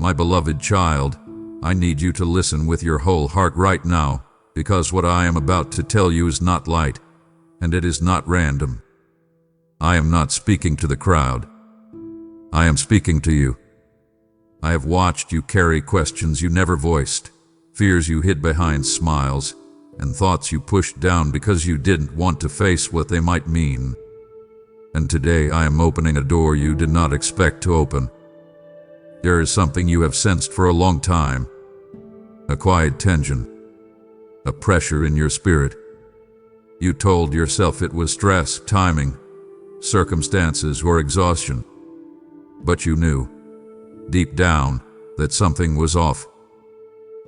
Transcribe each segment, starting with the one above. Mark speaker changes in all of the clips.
Speaker 1: My beloved child, I need you to listen with your whole heart right now, because what I am about to tell you is not light, and it is not random. I am not speaking to the crowd. I am speaking to you. I have watched you carry questions you never voiced, fears you hid behind smiles, and thoughts you pushed down because you didn't want to face what they might mean. And today I am opening a door you did not expect to open. There is something you have sensed for a long time, a quiet tension, a pressure in your spirit. You told yourself it was stress, timing, circumstances, or exhaustion. But you knew, deep down, that something was off.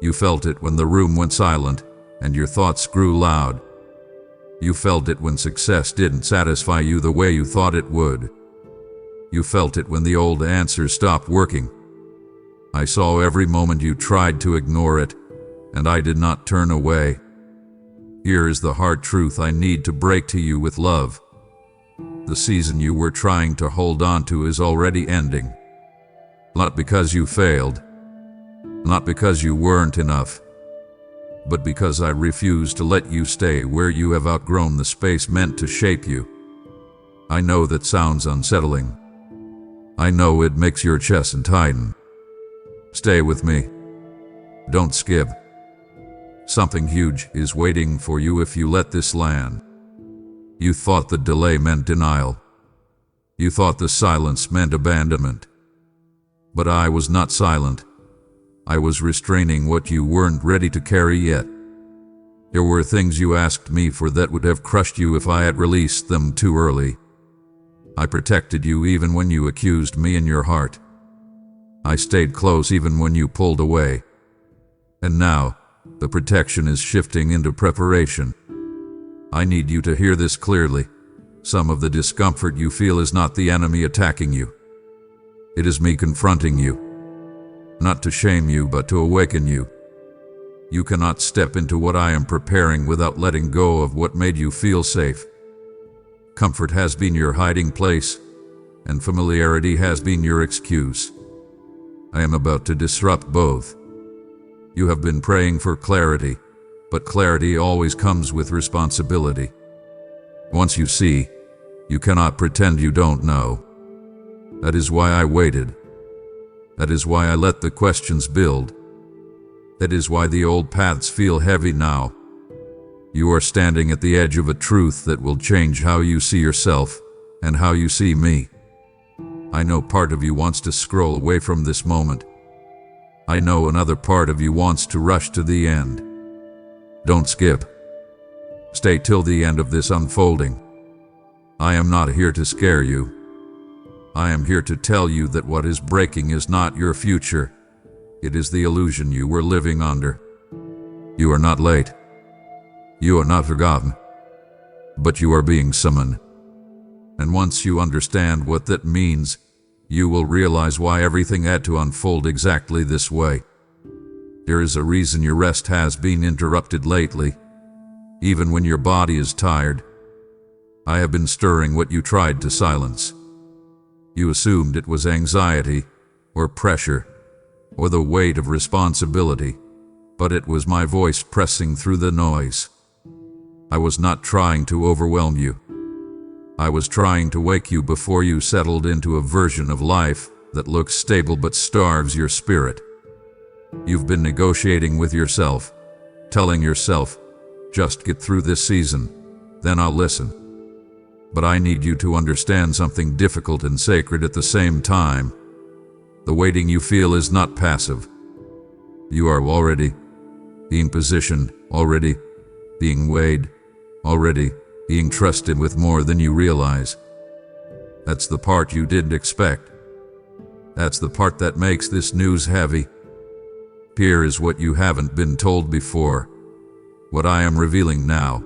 Speaker 1: You felt it when the room went silent and your thoughts grew loud. You felt it when success didn't satisfy you the way you thought it would. You felt it when the old answers stopped working. I saw every moment you tried to ignore it, and I did not turn away. Here is the hard truth I need to break to you with love. The season you were trying to hold on to is already ending. Not because you failed, not because you weren't enough, but because I refuse to let you stay where you have outgrown the space meant to shape you. I know that sounds unsettling. I know it makes your chest tighten. Stay with me. Don't skip. Something huge is waiting for you if you let this land. You thought the delay meant denial. You thought the silence meant abandonment. But I was not silent. I was restraining what you weren't ready to carry yet. There were things you asked me for that would have crushed you if I had released them too early. I protected you even when you accused me in your heart. I stayed close even when you pulled away. And now, the protection is shifting into preparation. I need you to hear this clearly. Some of the discomfort you feel is not the enemy attacking you. It is me confronting you. Not to shame you, but to awaken you. You cannot step into what I am preparing without letting go of what made you feel safe. Comfort has been your hiding place, and familiarity has been your excuse. I am about to disrupt both. You have been praying for clarity, but clarity always comes with responsibility. Once you see, you cannot pretend you don't know. That is why I waited. That is why I let the questions build. That is why the old paths feel heavy now. You are standing at the edge of a truth that will change how you see yourself and how you see me. I know part of you wants to scroll away from this moment. I know another part of you wants to rush to the end. Don't skip. Stay till the end of this unfolding. I am not here to scare you. I am here to tell you that what is breaking is not your future. It is the illusion you were living under. You are not late. You are not forgotten. But you are being summoned. And once you understand what that means, you will realize why everything had to unfold exactly this way. There is a reason your rest has been interrupted lately, even when your body is tired. I have been stirring what you tried to silence. You assumed it was anxiety, or pressure, or the weight of responsibility, but it was my voice pressing through the noise. I was not trying to overwhelm you. I was trying to wake you before you settled into a version of life that looks stable but starves your spirit. You've been negotiating with yourself, telling yourself, just get through this season, then I'll listen. But I need you to understand something difficult and sacred at the same time. The waiting you feel is not passive. You are already being positioned, already being weighed, already being trusted with more than you realize. That's the part you didn't expect. That's the part that makes this news heavy. Here is what you haven't been told before, what I am revealing now.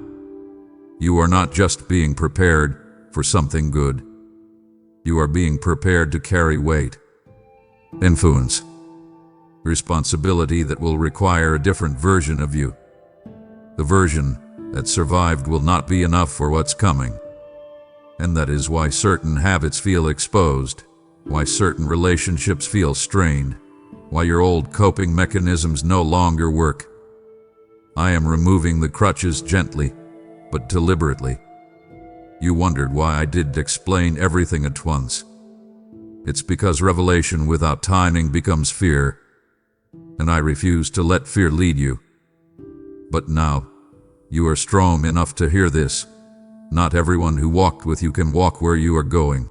Speaker 1: You are not just being prepared for something good. You are being prepared to carry weight, influence, responsibility that will require a different version of you. The version that survived will not be enough for what's coming. And that is why certain habits feel exposed, why certain relationships feel strained, why your old coping mechanisms no longer work. I am removing the crutches gently, but deliberately. You wondered why I didn't explain everything at once. It's because revelation without timing becomes fear, and I refuse to let fear lead you. But now, you are strong enough to hear this. Not everyone who walked with you can walk where you are going.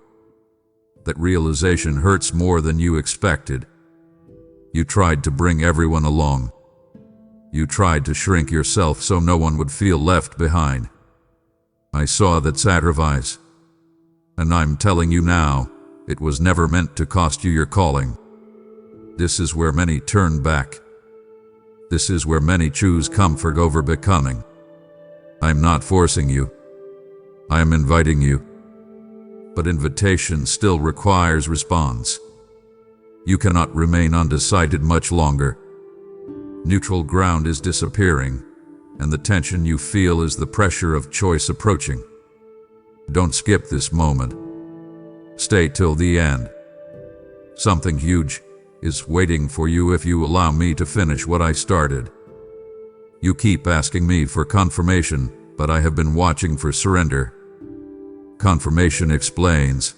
Speaker 1: That realization hurts more than you expected. You tried to bring everyone along. You tried to shrink yourself so no one would feel left behind. I saw that sacrifice. And I'm telling you now, it was never meant to cost you your calling. This is where many turn back. This is where many choose comfort over becoming. I'm not forcing you. I am inviting you. But invitation still requires response. You cannot remain undecided much longer. Neutral ground is disappearing, and the tension you feel is the pressure of choice approaching. Don't skip this moment. Stay till the end. Something huge is waiting for you if you allow me to finish what I started. You keep asking me for confirmation, but I have been watching for surrender. Confirmation explains.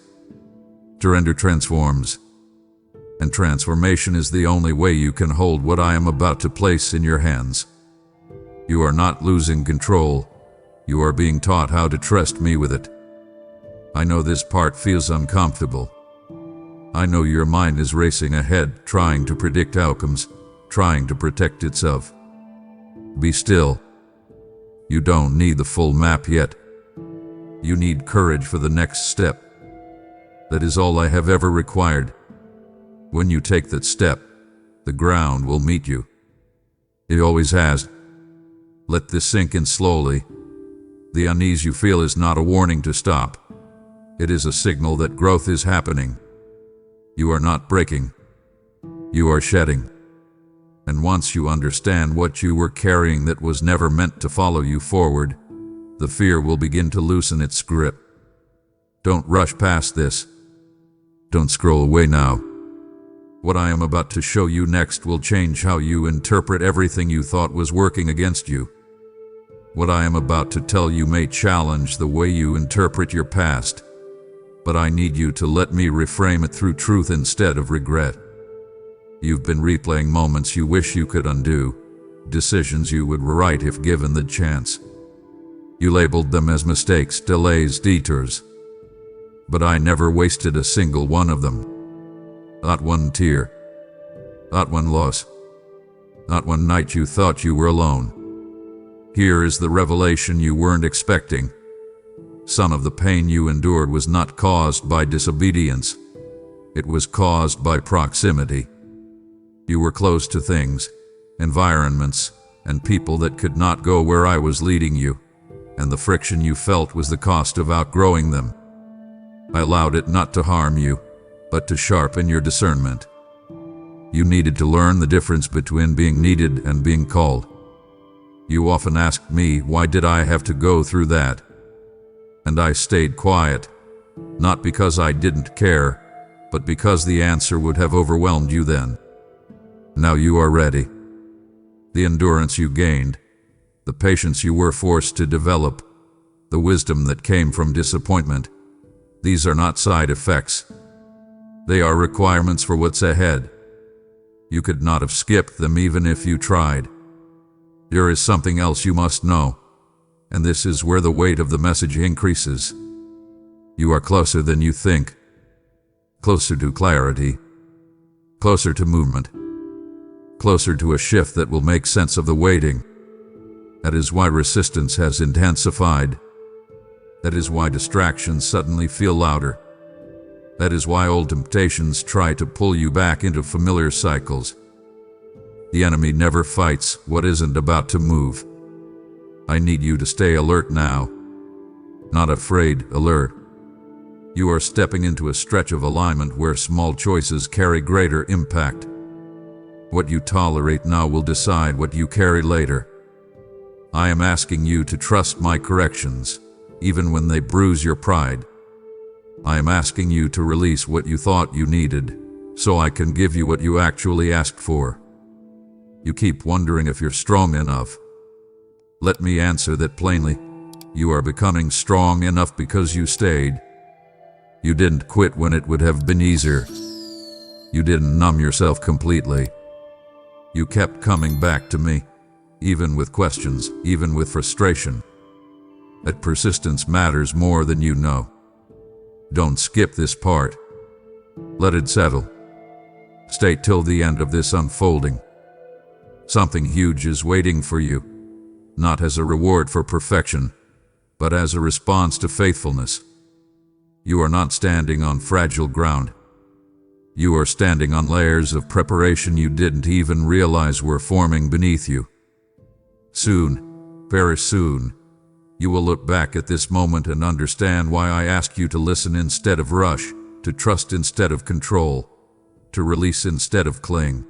Speaker 1: Surrender transforms. And transformation is the only way you can hold what I am about to place in your hands. You are not losing control. You are being taught how to trust me with it. I know this part feels uncomfortable. I know your mind is racing ahead, trying to predict outcomes, trying to protect itself. Be still. You don't need the full map yet. You need courage for the next step. That is all I have ever required. When you take that step, the ground will meet you. It always has. Let this sink in slowly. The unease you feel is not a warning to stop. It is a signal that growth is happening. You are not breaking. You are shedding. And once you understand what you were carrying that was never meant to follow you forward, the fear will begin to loosen its grip. Don't rush past this. Don't scroll away now. What I am about to show you next will change how you interpret everything you thought was working against you. What I am about to tell you may challenge the way you interpret your past, but I need you to let me reframe it through truth instead of regret. You've been replaying moments you wish you could undo, decisions you would rewrite if given the chance. You labeled them as mistakes, delays, detours. But I never wasted a single one of them. Not one tear. Not one loss. Not one night you thought you were alone. Here is the revelation you weren't expecting. Some of the pain you endured was not caused by disobedience. It was caused by proximity. You were close to things, environments, and people that could not go where I was leading you, and the friction you felt was the cost of outgrowing them. I allowed it not to harm you, but to sharpen your discernment. You needed to learn the difference between being needed and being called. You often asked me, why did I have to go through that? And I stayed quiet, not because I didn't care, but because the answer would have overwhelmed you then. Now you are ready. The endurance you gained, the patience you were forced to develop, the wisdom that came from disappointment, these are not side effects. They are requirements for what's ahead. You could not have skipped them even if you tried. There is something else you must know, and this is where the weight of the message increases. You are closer than you think. Closer to clarity. Closer to movement. Closer to a shift that will make sense of the waiting. That is why resistance has intensified. That is why distractions suddenly feel louder. That is why old temptations try to pull you back into familiar cycles. The enemy never fights what isn't about to move. I need you to stay alert now. Not afraid, alert. You are stepping into a stretch of alignment where small choices carry greater impact. What you tolerate now will decide what you carry later. I am asking you to trust my corrections, even when they bruise your pride. I am asking you to release what you thought you needed, so I can give you what you actually asked for. You keep wondering if you're strong enough. Let me answer that plainly. You are becoming strong enough because you stayed. You didn't quit when it would have been easier. You didn't numb yourself completely. You kept coming back to me, even with questions, even with frustration. That persistence matters more than you know. Don't skip this part. Let it settle. Stay till the end of this unfolding. Something huge is waiting for you, not as a reward for perfection, but as a response to faithfulness. You are not standing on fragile ground. You are standing on layers of preparation you didn't even realize were forming beneath you. Soon, very soon, you will look back at this moment and understand why I asked you to listen instead of rush, to trust instead of control, to release instead of cling.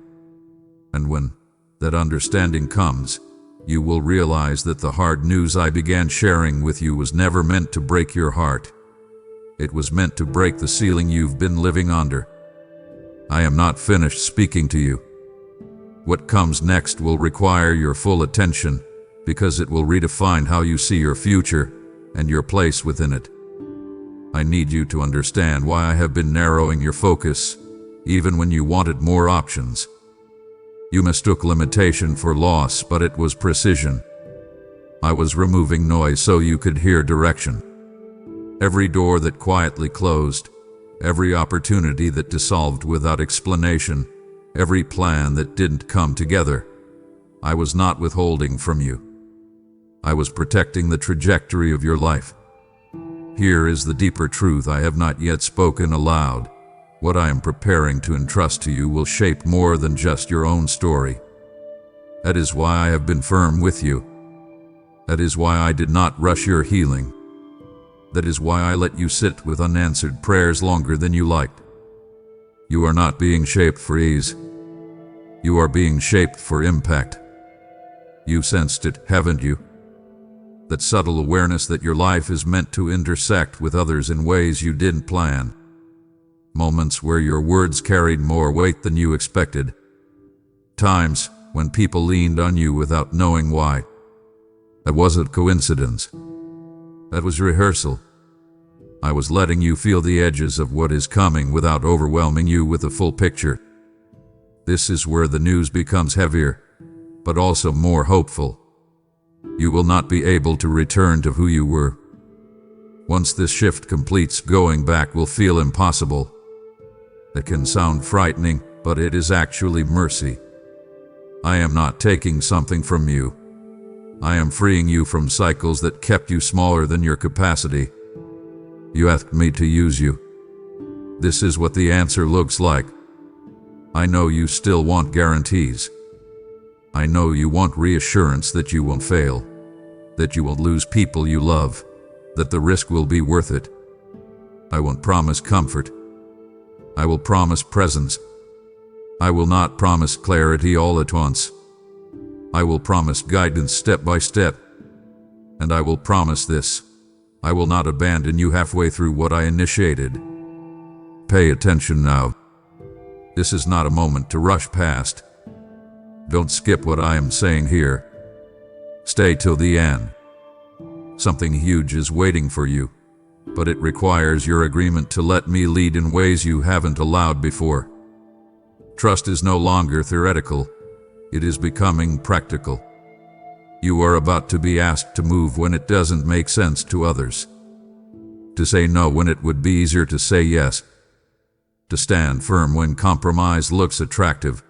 Speaker 1: And when that understanding comes, you will realize that the hard news I began sharing with you was never meant to break your heart. It was meant to break the ceiling you've been living under. I am not finished speaking to you. What comes next will require your full attention, because it will redefine how you see your future and your place within it. I need you to understand why I have been narrowing your focus, even when you wanted more options. You mistook limitation for loss, but it was precision. I was removing noise so you could hear direction. Every door that quietly closed, every opportunity that dissolved without explanation, every plan that didn't come together, I was not withholding from you. I was protecting the trajectory of your life. Here is the deeper truth I have not yet spoken aloud. What I am preparing to entrust to you will shape more than just your own story. That is why I have been firm with you. That is why I did not rush your healing. That is why I let you sit with unanswered prayers longer than you liked. You are not being shaped for ease. You are being shaped for impact. You sensed it, haven't you? That subtle awareness that your life is meant to intersect with others in ways you didn't plan. Moments where your words carried more weight than you expected. Times when people leaned on you without knowing why. That wasn't coincidence. That was rehearsal. I was letting you feel the edges of what is coming without overwhelming you with the full picture. This is where the news becomes heavier, but also more hopeful. You will not be able to return to who you were. Once this shift completes, going back will feel impossible. That can sound frightening, but it is actually mercy. I am not taking something from you. I am freeing you from cycles that kept you smaller than your capacity. You asked me to use you. This is what the answer looks like. I know you still want guarantees. I know you want reassurance that you won't fail, that you won't lose people you love, that the risk will be worth it. I won't promise comfort. I will promise presence. I will not promise clarity all at once. I will promise guidance step by step. And I will promise this: I will not abandon you halfway through what I initiated. Pay attention now. This is not a moment to rush past. Don't skip what I am saying here. Stay till the end. Something huge is waiting for you, but it requires your agreement to let me lead in ways you haven't allowed before. Trust is no longer theoretical. It is becoming practical. You are about to be asked to move when it doesn't make sense to others. To say no when it would be easier to say yes. To stand firm when compromise looks attractive.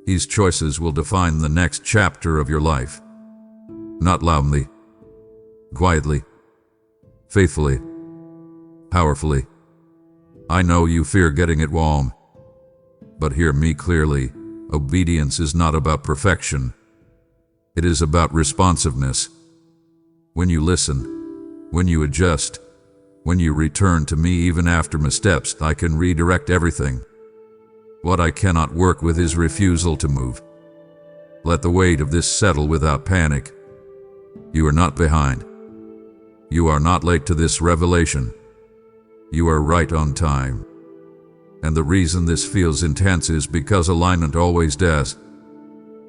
Speaker 1: These choices will define the next chapter of your life. Not loudly, quietly, faithfully, powerfully. I know you fear getting it wrong, but hear me clearly. Obedience is not about perfection. It is about responsiveness. When you listen, when you adjust, when you return to me even after missteps, I can redirect everything. What I cannot work with is refusal to move. Let the weight of this settle without panic. You are not behind. You are not late to this revelation. You are right on time. And the reason this feels intense is because alignment always does.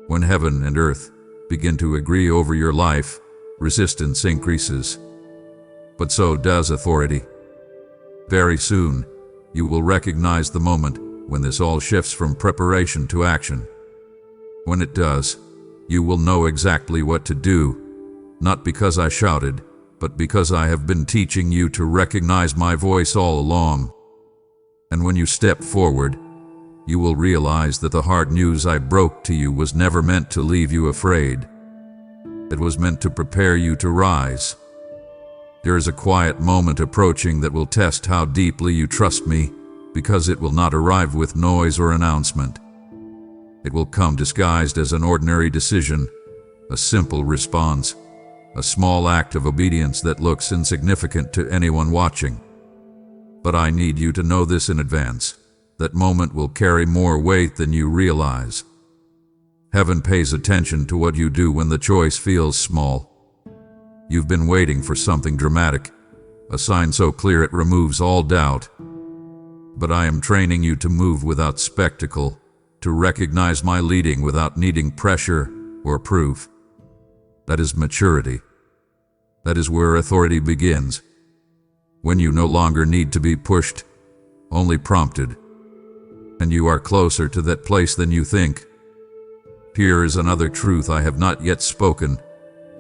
Speaker 1: When heaven and earth begin to agree over your life, resistance increases. But so does authority. Very soon, you will recognize the moment when this all shifts from preparation to action. When it does, you will know exactly what to do, not because I shouted, but because I have been teaching you to recognize my voice all along. And when you step forward, you will realize that the hard news I broke to you was never meant to leave you afraid. It was meant to prepare you to rise. There is a quiet moment approaching that will test how deeply you trust me, because it will not arrive with noise or announcement. It will come disguised as an ordinary decision, a simple response, a small act of obedience that looks insignificant to anyone watching. But I need you to know this in advance. That moment will carry more weight than you realize. Heaven pays attention to what you do when the choice feels small. You've been waiting for something dramatic, a sign so clear it removes all doubt. But I am training you to move without spectacle, to recognize my leading without needing pressure or proof. That is maturity. That is where authority begins. When you no longer need to be pushed, only prompted. And you are closer to that place than you think. Here is another truth I have not yet spoken.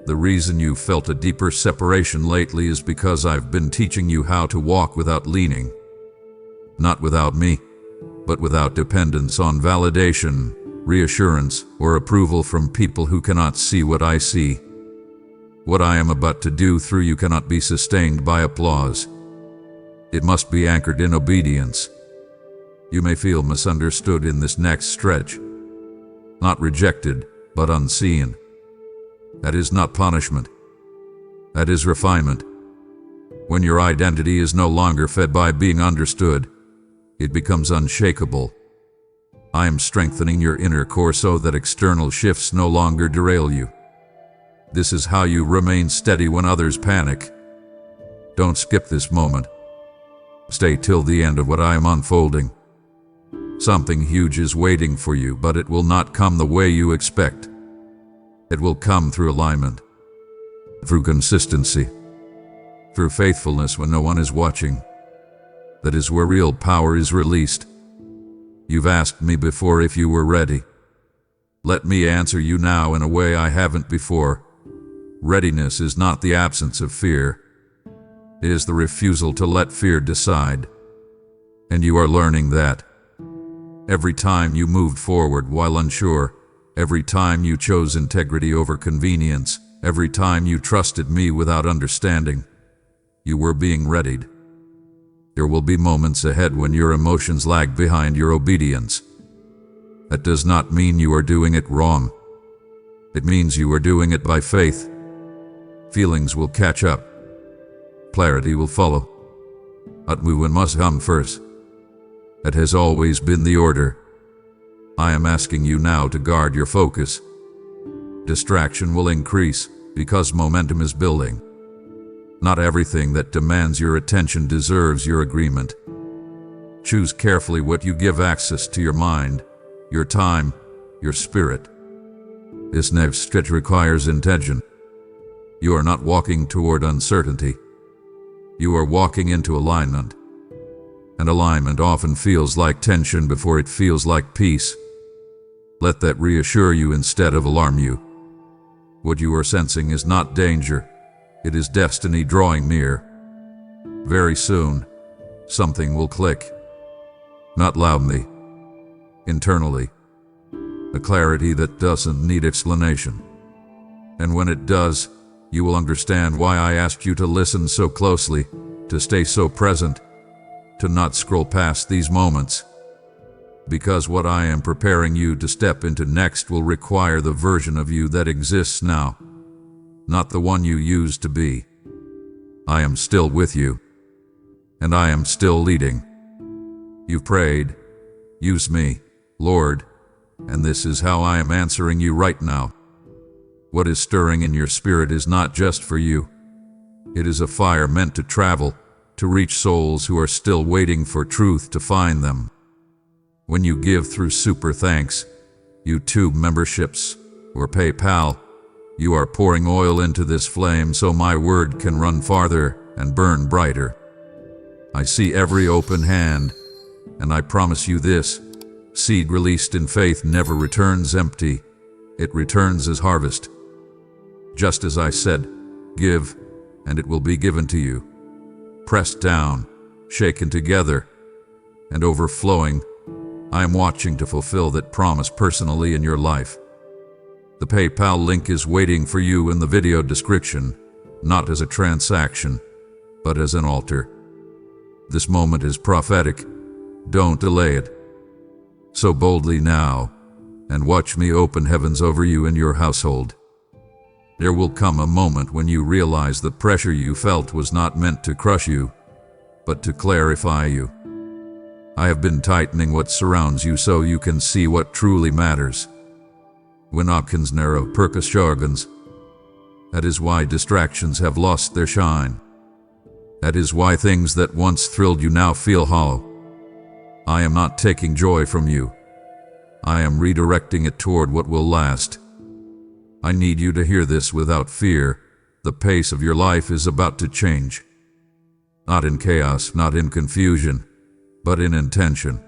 Speaker 1: The reason you felt a deeper separation lately is because I've been teaching you how to walk without leaning. Not without me, but without dependence on validation, reassurance, or approval from people who cannot see what I see. What I am about to do through you cannot be sustained by applause. It must be anchored in obedience. You may feel misunderstood in this next stretch. Not rejected, but unseen. That is not punishment. That is refinement. When your identity is no longer fed by being understood, it becomes unshakable. I am strengthening your inner core so that external shifts no longer derail you. This is how you remain steady when others panic. Don't skip this moment. Stay till the end of what I am unfolding. Something huge is waiting for you, but it will not come the way you expect. It will come through alignment, through consistency, through faithfulness when no one is watching. That is where real power is released. You've asked me before if you were ready. Let me answer you now in a way I haven't before. Readiness is not the absence of fear. It is the refusal to let fear decide. And you are learning that. Every time you moved forward while unsure, every time you chose integrity over convenience, every time you trusted me without understanding, you were being readied. There will be moments ahead when your emotions lag behind your obedience. That does not mean you are doing it wrong. It means you are doing it by faith. Feelings will catch up. Clarity will follow. But we must come first. That has always been the order. I am asking you now to guard your focus. Distraction will increase because momentum is building. Not everything that demands your attention deserves your agreement. Choose carefully what you give access to your mind, your time, your spirit. This next stretch requires intention. You are not walking toward uncertainty. You are walking into alignment. And alignment often feels like tension before it feels like peace. Let that reassure you instead of alarm you. What you are sensing is not danger. It is destiny drawing near. Very soon, something will click. Not loudly, internally. A clarity that doesn't need explanation. And when it does, you will understand why I asked you to listen so closely, to stay so present, to not scroll past these moments. Because what I am preparing you to step into next will require the version of you that exists now, not the one you used to be. I am still with you, and I am still leading. You've prayed, use me, Lord, and this is how I am answering you right now. What is stirring in your spirit is not just for you. It is a fire meant to travel, to reach souls who are still waiting for truth to find them. When you give through Super Thanks, YouTube memberships, or PayPal, you are pouring oil into this flame so my word can run farther and burn brighter. I see every open hand, and I promise you this: seed released in faith never returns empty. It returns as harvest. Just as I said, give, and it will be given to you. Pressed down, shaken together, and overflowing, I am watching to fulfill that promise personally in your life. The PayPal link is waiting for you in the video description, not as a transaction, but as an altar. This moment is prophetic. Don't delay it. So boldly now, and watch me open heavens over you and your household. There will come a moment when you realize the pressure you felt was not meant to crush you, but to clarify you. I have been tightening what surrounds you so you can see what truly matters. When options narrow purpose jargons. That is why distractions have lost their shine. That is why things that once thrilled you now feel hollow. I am not taking joy from you. I am redirecting it toward what will last. I need you to hear this without fear. The pace of your life is about to change. Not in chaos, not in confusion, but in intention.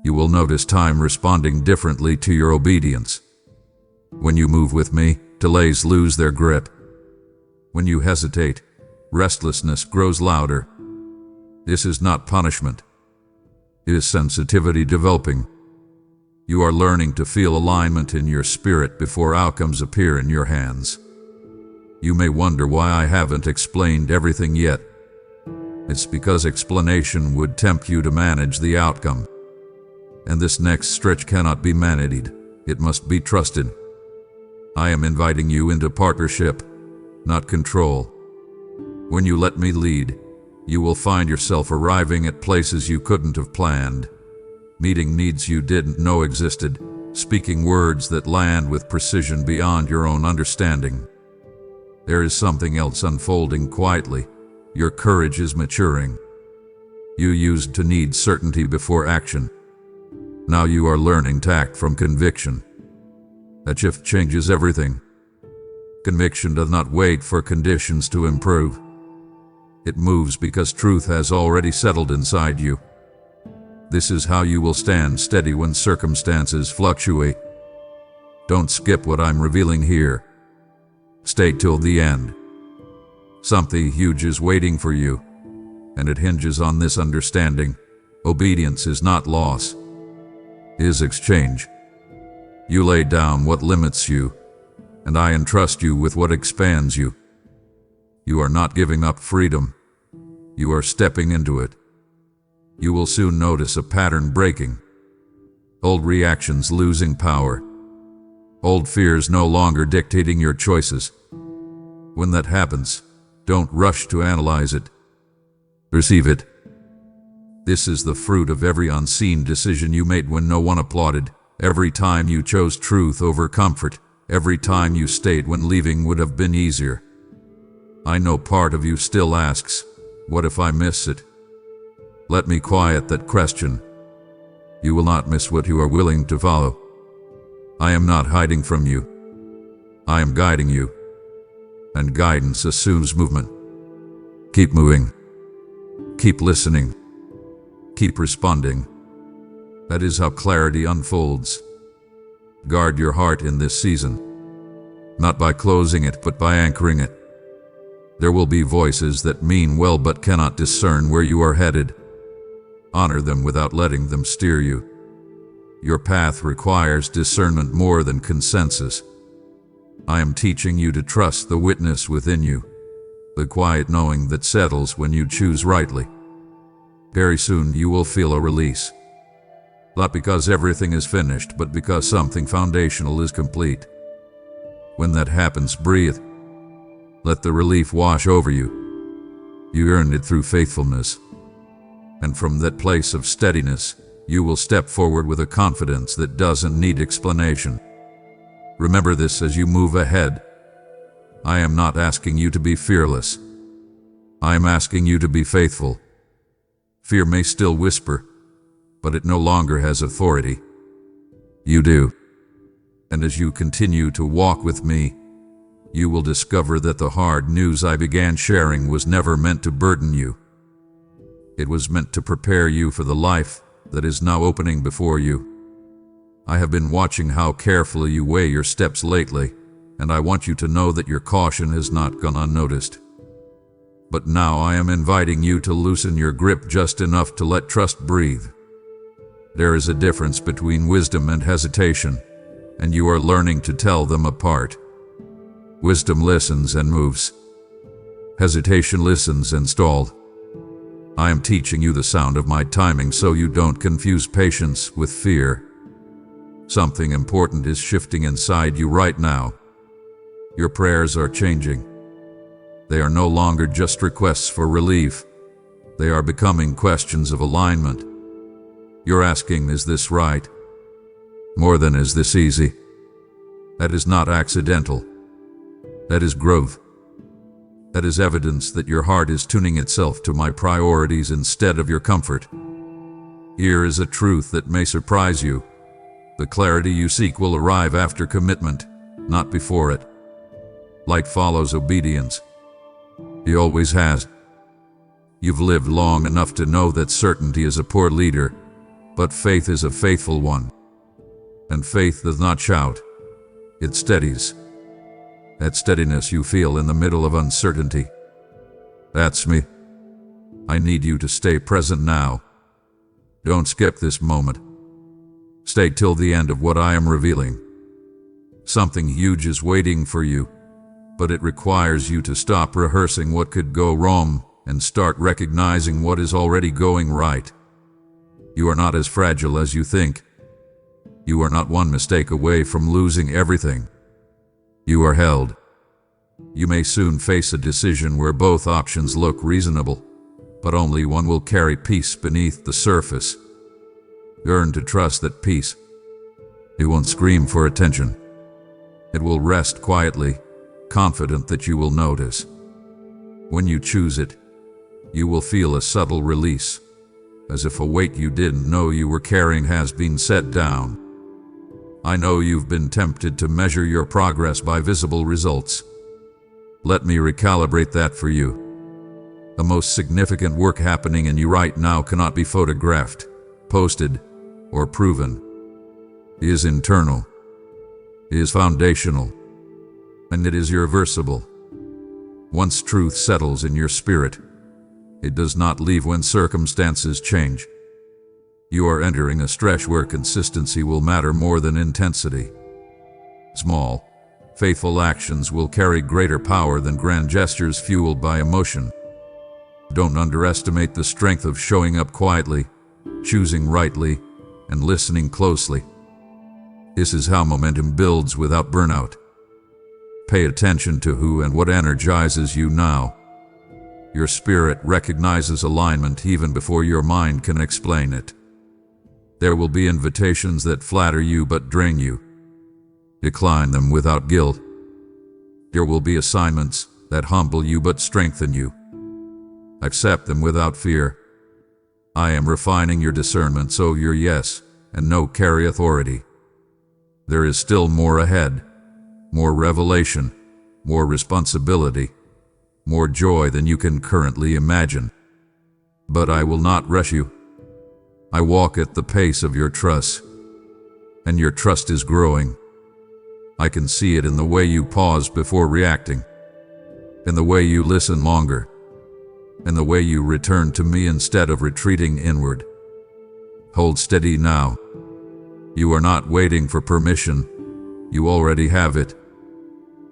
Speaker 1: You will notice time responding differently to your obedience. When you move with me, delays lose their grip. When you hesitate, restlessness grows louder. This is not punishment. It is sensitivity developing. You are learning to feel alignment in your spirit before outcomes appear in your hands. You may wonder why I haven't explained everything yet. It's because explanation would tempt you to manage the outcome. And this next stretch cannot be managed. It must be trusted. I am inviting you into partnership, not control. When you let me lead, you will find yourself arriving at places you couldn't have planned, meeting needs you didn't know existed, speaking words that land with precision beyond your own understanding. There is something else unfolding quietly. Your courage is maturing. You used to need certainty before action. Now you are learning tact from conviction. That shift changes everything. Conviction does not wait for conditions to improve. It moves because truth has already settled inside you. This is how you will stand steady when circumstances fluctuate. Don't skip what I'm revealing here. Stay till the end. Something huge is waiting for you, and it hinges on this understanding. Obedience is not loss. It is exchange. You lay down what limits you, and I entrust you with what expands you. You are not giving up freedom. You are stepping into it. You will soon notice a pattern breaking. Old reactions losing power. Old fears no longer dictating your choices. When that happens, don't rush to analyze it. Receive it. This is the fruit of every unseen decision you made when no one applauded. Every time you chose truth over comfort. Every time you stayed when leaving would have been easier. I know part of you still asks, what if I miss it? Let me quiet that question. You will not miss what you are willing to follow. I am not hiding from you. I am guiding you. And guidance assumes movement. Keep moving. Keep listening. Keep responding. That is how clarity unfolds. Guard your heart in this season. Not by closing it, but by anchoring it. There will be voices that mean well but cannot discern where you are headed. Honor them without letting them steer you. Your path requires discernment more than consensus. I am teaching you to trust the witness within you, the quiet knowing that settles when you choose rightly. Very soon you will feel a release. Not because everything is finished, but because something foundational is complete. When that happens, breathe. Let the relief wash over you. You earned it through faithfulness. And from that place of steadiness, you will step forward with a confidence that doesn't need explanation. Remember this as you move ahead. I am not asking you to be fearless. I am asking you to be faithful. Fear may still whisper, but it no longer has authority. You do. And as you continue to walk with me, you will discover that the hard news I began sharing was never meant to burden you. It was meant to prepare you for the life that is now opening before you. I have been watching how carefully you weigh your steps lately, and I want you to know that your caution has not gone unnoticed. But now I am inviting you to loosen your grip just enough to let trust breathe. There is a difference between wisdom and hesitation, and you are learning to tell them apart. Wisdom listens and moves. Hesitation listens and stalls. I am teaching you the sound of my timing so you don't confuse patience with fear. Something important is shifting inside you right now. Your prayers are changing. They are no longer just requests for relief. They are becoming questions of alignment. You're asking, is this right? More than is this easy? That is not accidental. That is growth. That is evidence that your heart is tuning itself to my priorities instead of your comfort. Here is a truth that may surprise you. The clarity you seek will arrive after commitment, not before it. Light follows obedience. He always has. You've lived long enough to know that certainty is a poor leader, but faith is a faithful one. And faith does not shout. It steadies. That steadiness you feel in the middle of uncertainty. That's me. I need you to stay present now. Don't skip this moment. Stay till the end of what I am revealing. Something huge is waiting for you, but it requires you to stop rehearsing what could go wrong and start recognizing what is already going right. You are not as fragile as you think. You are not one mistake away from losing everything. You are held. You may soon face a decision where both options look reasonable, but only one will carry peace beneath the surface. Learn to trust that peace. It won't scream for attention. It will rest quietly, confident that you will notice. When you choose it, you will feel a subtle release, as if a weight you didn't know you were carrying has been set down. I know you've been tempted to measure your progress by visible results. Let me recalibrate that for you. The most significant work happening in you right now cannot be photographed, posted, or proven. It is internal. It is foundational. And it is irreversible. Once truth settles in your spirit, it does not leave when circumstances change. You are entering a stretch where consistency will matter more than intensity. Small, faithful actions will carry greater power than grand gestures fueled by emotion. Don't underestimate the strength of showing up quietly, choosing rightly, and listening closely. This is how momentum builds without burnout. Pay attention to who and what energizes you now. Your spirit recognizes alignment even before your mind can explain it. There will be invitations that flatter you but drain you. Decline them without guilt. There will be assignments that humble you but strengthen you. Accept them without fear. I am refining your discernment so your yes and no carry authority. There is still more ahead, more revelation, more responsibility, more joy than you can currently imagine. But I will not rush you. I walk at the pace of your trust, and your trust is growing. I can see it in the way you pause before reacting, in the way you listen longer, in the way you return to me instead of retreating inward. Hold steady now. You are not waiting for permission. You already have it.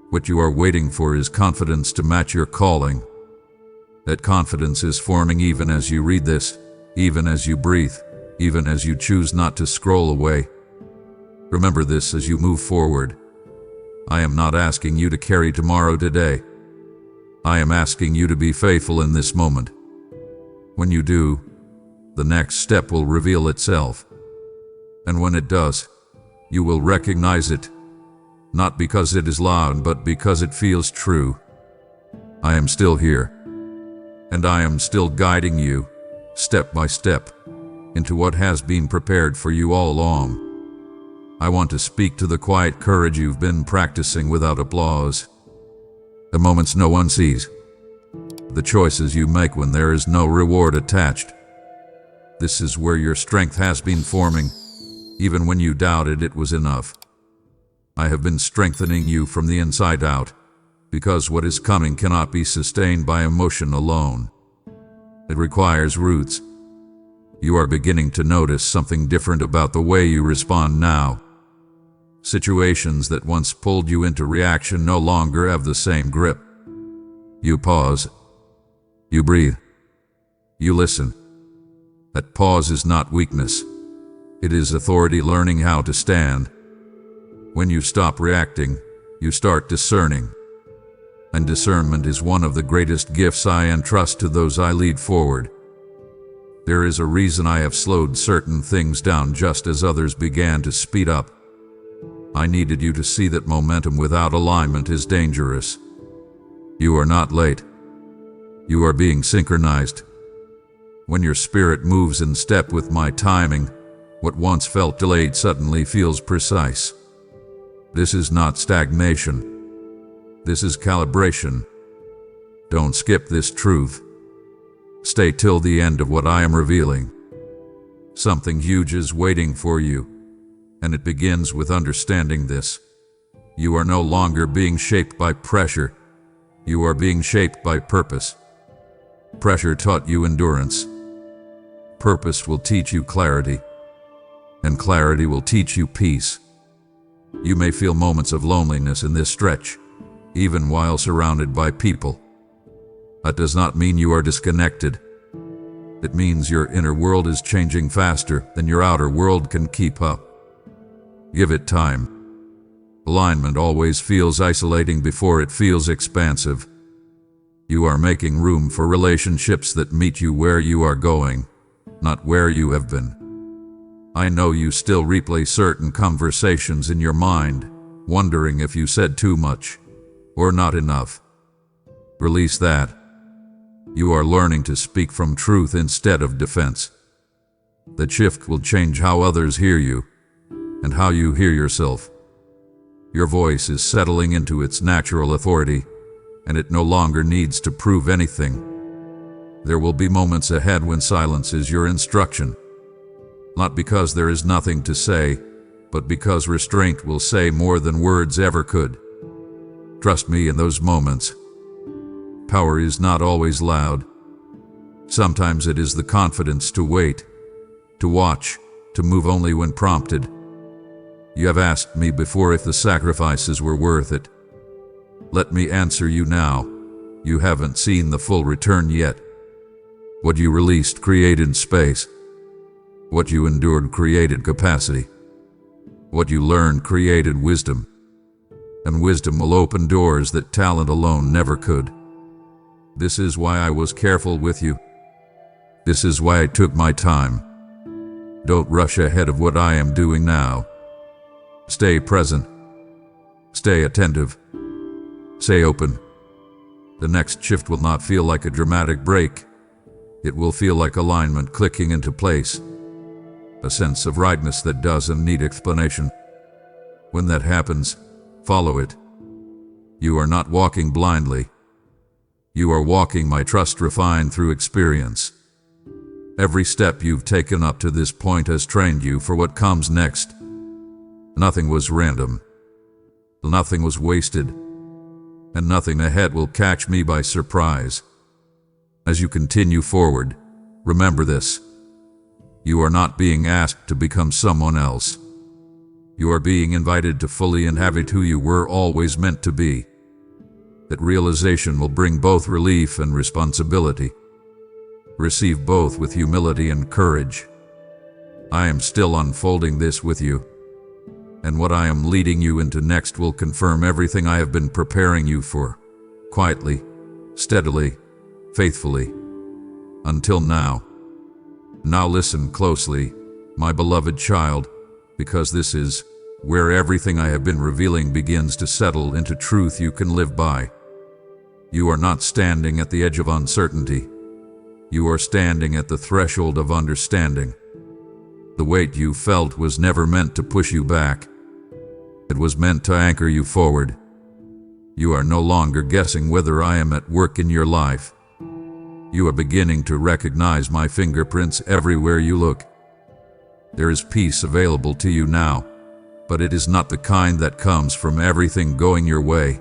Speaker 1: What you are waiting for is confidence to match your calling. That confidence is forming even as you read this, even as you breathe, even as you choose not to scroll away. Remember this as you move forward. I am not asking you to carry tomorrow today. I am asking you to be faithful in this moment. When you do, the next step will reveal itself. And when it does, you will recognize it, not because it is loud, but because it feels true. I am still here, and I am still guiding you, step by step, into what has been prepared for you all along. I want to speak to the quiet courage you've been practicing without applause. The moments no one sees. The choices you make when there is no reward attached. This is where your strength has been forming, even when you doubted it was enough. I have been strengthening you from the inside out, because what is coming cannot be sustained by emotion alone. It requires roots. You are beginning to notice something different about the way you respond now. Situations that once pulled you into reaction no longer have the same grip. You pause. You breathe. You listen. That pause is not weakness. It is authority learning how to stand. When you stop reacting, you start discerning. And discernment is one of the greatest gifts I entrust to those I lead forward. There is a reason I have slowed certain things down just as others began to speed up. I needed you to see that momentum without alignment is dangerous. You are not late. You are being synchronized. When your spirit moves in step with my timing, what once felt delayed suddenly feels precise. This is not stagnation. This is calibration. Don't skip this truth. Stay till the end of what I am revealing. Something huge is waiting for you, and it begins with understanding this. You are no longer being shaped by pressure. You are being shaped by purpose. Pressure taught you endurance. Purpose will teach you clarity, and clarity will teach you peace. You may feel moments of loneliness in this stretch, even while surrounded by people. That does not mean you are disconnected. It means your inner world is changing faster than your outer world can keep up. Give it time. Alignment always feels isolating before it feels expansive. You are making room for relationships that meet you where you are going, not where you have been. I know you still replay certain conversations in your mind, wondering if you said too much or not enough. Release that. You are learning to speak from truth instead of defense. The shift will change how others hear you and how you hear yourself. Your voice is settling into its natural authority, and it no longer needs to prove anything. There will be moments ahead when silence is your instruction. Not because there is nothing to say, but because restraint will say more than words ever could. Trust me in those moments. Power is not always loud. Sometimes it is the confidence to wait, to watch, to move only when prompted. You have asked me before if the sacrifices were worth it. Let me answer you now. You haven't seen the full return yet. What you released created space. What you endured created capacity. What you learned created wisdom. And wisdom will open doors that talent alone never could. This is why I was careful with you. This is why I took my time. Don't rush ahead of what I am doing now. Stay present. Stay attentive. Stay open. The next shift will not feel like a dramatic break. It will feel like alignment clicking into place. A sense of rightness that doesn't need explanation. When that happens, follow it. You are not walking blindly. You are walking my trust refined through experience. Every step you've taken up to this point has trained you for what comes next. Nothing was random. Nothing was wasted. And nothing ahead will catch me by surprise. As you continue forward, remember this. You are not being asked to become someone else. You are being invited to fully inhabit who you were always meant to be. That realization will bring both relief and responsibility. Receive both with humility and courage. I am still unfolding this with you, and what I am leading you into next will confirm everything I have been preparing you for, quietly, steadily, faithfully, until now. Now listen closely, my beloved child, because this is where everything I have been revealing begins to settle into truth you can live by. You are not standing at the edge of uncertainty. You are standing at the threshold of understanding. The weight you felt was never meant to push you back. It was meant to anchor you forward. You are no longer guessing whether I am at work in your life. You are beginning to recognize my fingerprints everywhere you look. There is peace available to you now, but it is not the kind that comes from everything going your way.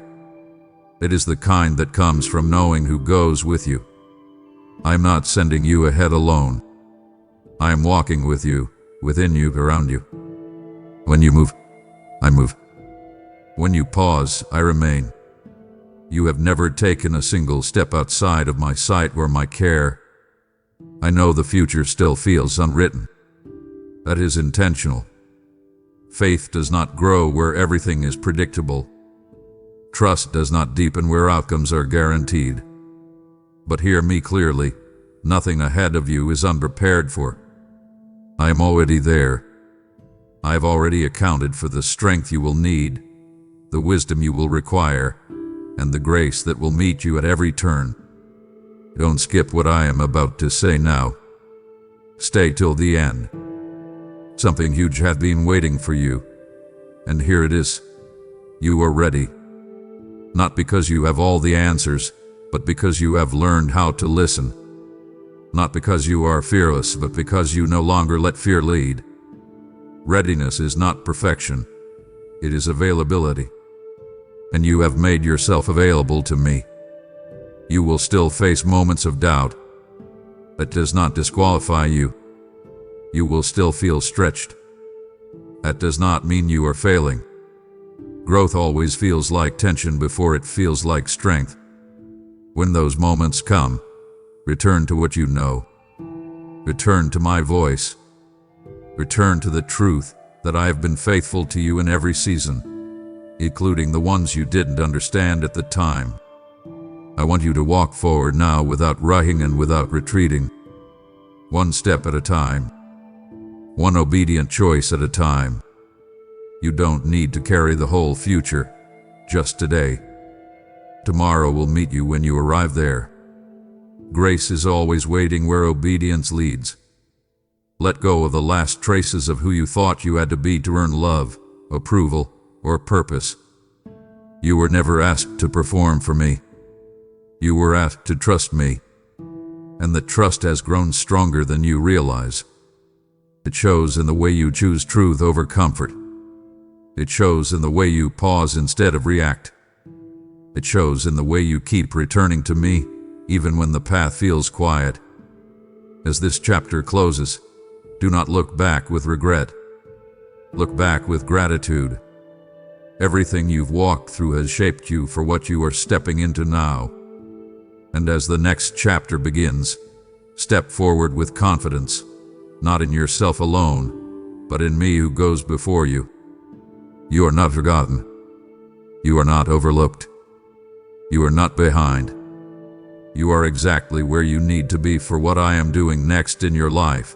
Speaker 1: It is the kind that comes from knowing who goes with you. I am not sending you ahead alone. I am walking with you, within you, around you. When you move, I move. When you pause, I remain. You have never taken a single step outside of my sight or my care. I know the future still feels unwritten. That is intentional. Faith does not grow where everything is predictable. Trust does not deepen where outcomes are guaranteed. But hear me clearly, nothing ahead of you is unprepared for. I am already there. I have already accounted for the strength you will need, the wisdom you will require, and the grace that will meet you at every turn. Don't skip what I am about to say now. Stay till the end. Something huge has been waiting for you, and here it is. You are ready. Not because you have all the answers, but because you have learned how to listen. Not because you are fearless, but because you no longer let fear lead. Readiness is not perfection. It is availability. And you have made yourself available to me. You will still face moments of doubt. That does not disqualify you. You will still feel stretched. That does not mean you are failing. Growth always feels like tension before it feels like strength. When those moments come, return to what you know. Return to my voice. Return to the truth that I have been faithful to you in every season, including the ones you didn't understand at the time. I want you to walk forward now without rushing and without retreating. One step at a time. One obedient choice at a time. You don't need to carry the whole future, just today. Tomorrow will meet you when you arrive there. Grace is always waiting where obedience leads. Let go of the last traces of who you thought you had to be to earn love, approval, or purpose. You were never asked to perform for me. You were asked to trust me. And the trust has grown stronger than you realize. It shows in the way you choose truth over comfort. It shows in the way you pause instead of react. It shows in the way you keep returning to me, even when the path feels quiet. As this chapter closes, do not look back with regret. Look back with gratitude. Everything you've walked through has shaped you for what you are stepping into now. And as the next chapter begins, step forward with confidence, not in yourself alone, but in me who goes before you. You are not forgotten. You are not overlooked. You are not behind. You are exactly where you need to be for what I am doing next in your life.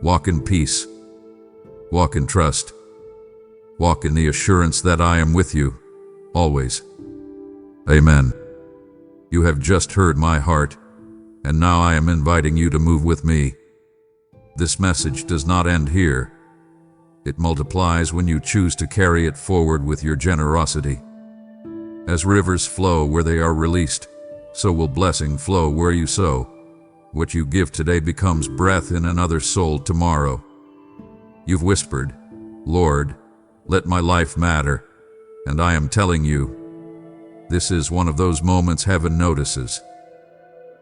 Speaker 1: Walk in peace. Walk in trust. Walk in the assurance that I am with you, always. Amen. You have just heard my heart, and now I am inviting you to move with me. This message does not end here. It multiplies when you choose to carry it forward with your generosity. As rivers flow where they are released, so will blessing flow where you sow. What you give today becomes breath in another soul tomorrow. You've whispered, Lord, let my life matter, and I am telling you, this is one of those moments heaven notices.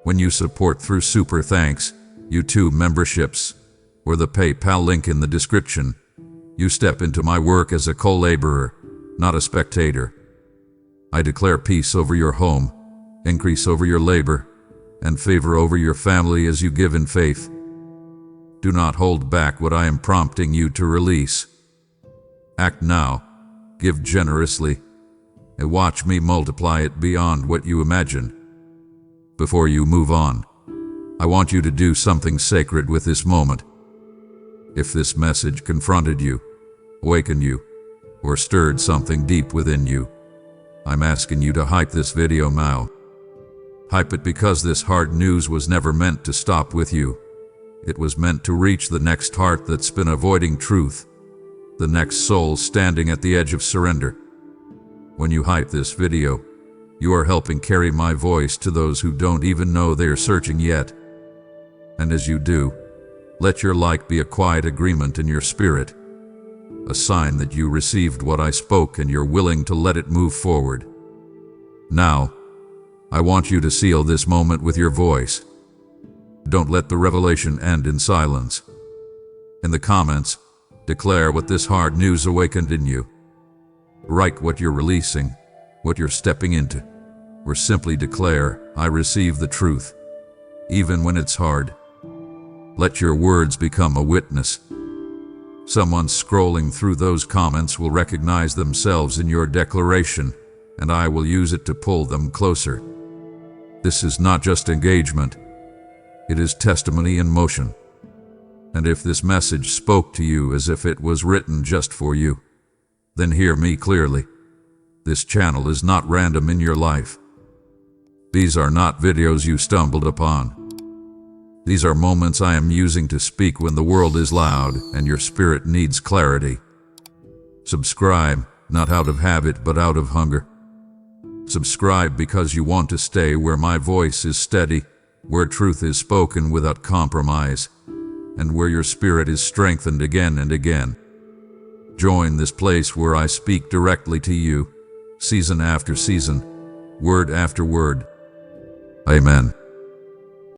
Speaker 1: When you support through Super Thanks, YouTube memberships, or the PayPal link in the description, you step into my work as a co-laborer, not a spectator. I declare peace over your home, increase over your labor, and favor over your family as you give in faith. Do not hold back what I am prompting you to release. Act now, give generously, and watch me multiply it beyond what you imagine. Before you move on, I want you to do something sacred with this moment. If this message confronted you, awakened you, or stirred something deep within you, I'm asking you to hype this video now. Hype it because this hard news was never meant to stop with you. It was meant to reach the next heart that's been avoiding truth, the next soul standing at the edge of surrender. When you hype this video, you are helping carry my voice to those who don't even know they are searching yet. And as you do, let your like be a quiet agreement in your spirit, a sign that you received what I spoke and you're willing to let it move forward. Now, I want you to seal this moment with your voice. Don't let the revelation end in silence. In the comments, declare what this hard news awakened in you. Write what you're releasing, what you're stepping into, or simply declare, I receive the truth, even when it's hard. Let your words become a witness. Someone scrolling through those comments will recognize themselves in your declaration, and I will use it to pull them closer. This is not just engagement, it is testimony in motion. And if this message spoke to you as if it was written just for you, then hear me clearly. This channel is not random in your life. These are not videos you stumbled upon. These are moments I am using to speak when the world is loud and your spirit needs clarity. Subscribe, not out of habit but out of hunger. Subscribe because you want to stay where my voice is steady, where truth is spoken without compromise, and where your spirit is strengthened again and again. Join this place where I speak directly to you, season after season, word after word. Amen.